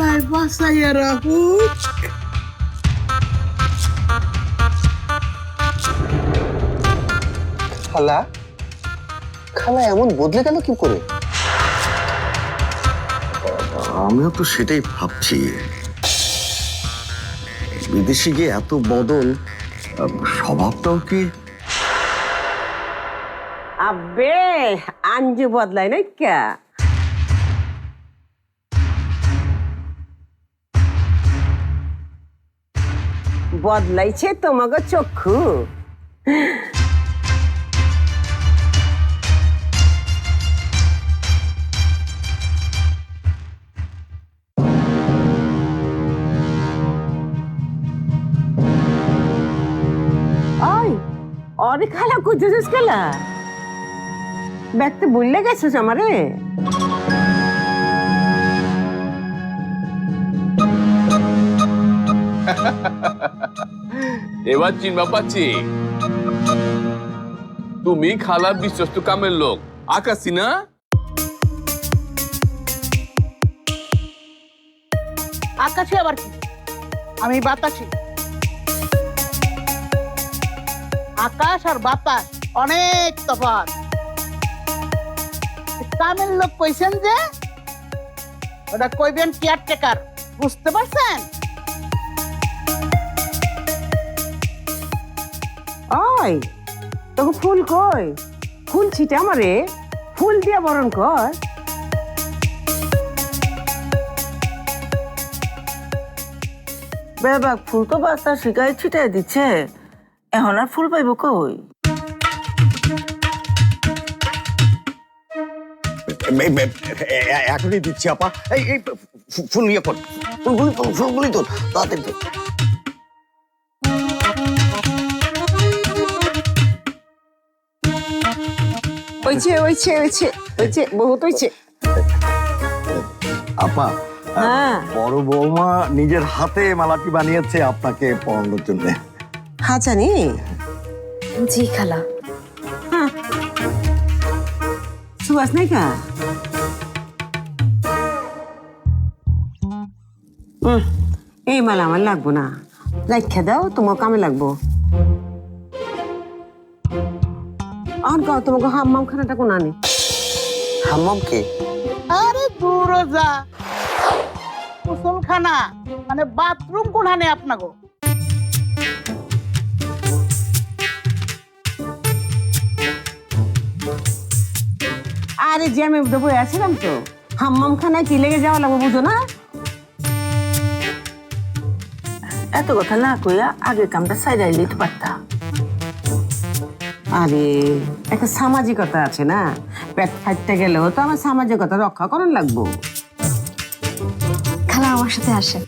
আল্লাহ বাঁচাইয়া রাখুক। খালা খালা এমন বদলে গেল কি করে? আমিও তো সেটাই ভাবছি, বিদেশে গিয়ে এত বদল, স্বভাবটাও কি? আব্বে আঞ্জু বদলাই নাই কে? বদলাইছে তোমাকে চক্ষু। ওই অরে খালা কুচেছিস খেলা ব্যাগতে বললে গেছিস আমারে? এবার চিনবা পাচ্ছি, তুমি খালা বিশ্বস্ত কামের লোক আকাশি না? আকাশে আবার কি? আমি বাতাসি। আকাশ আর বাতাস অনেক তফাৎ। কামের লোক কইছেন যে ওটা কইবেন কেয়ারটেকার, বুঝতে পারছেন? ওই তোকে ফুল কই? ফুল ছিটে আমারে, ফুল দিয়ে বরণ কর। বেবাক ফুল তো বাচ্চা শিকায় ছিটাই দিচ্ছে, এখন আর ফুল পাইব কই? এখনই দিচ্ছি আপা। এই এই ফুল নিয়ে পড়, ফুলগুলি তো তাড়াতাড়ি তো। ওইছে ওইছে ওইছে ওইছে বহুত হইছে। আপা, হ্যাঁ। বড় বৌমা নিজের হাতে মালাটি বানিয়েছে আপনাকে পরানোর জন্য। হ্যাঁ জানি। জি খালা। সুবাস নাই কা? এই মালা আমার লাগবো না, রাখা দাও, তোমার কামে লাগবো। আর গাও তোমাকে হাম্মাম খানাটা কোন আনে? হাম্মাম কি? আরে দূর যা, গোসলখানা মানে বাথরুম কোনখানে আপনাগো? আরে যে আমি বই আসছিলাম তো, হাম্মাম খানায় কি লেগে যাওয়া লাগবো বুঝো না? এত কথা না কইয়া আগে কামটা সাইডাই লিতে পারতা। আরে একটা সামাজিকতা আছে না, পেট ফাটতে গেলেও তো আমার সামাজিকতা রক্ষা করার লাগবো। খালা আমার সাথে আসেন।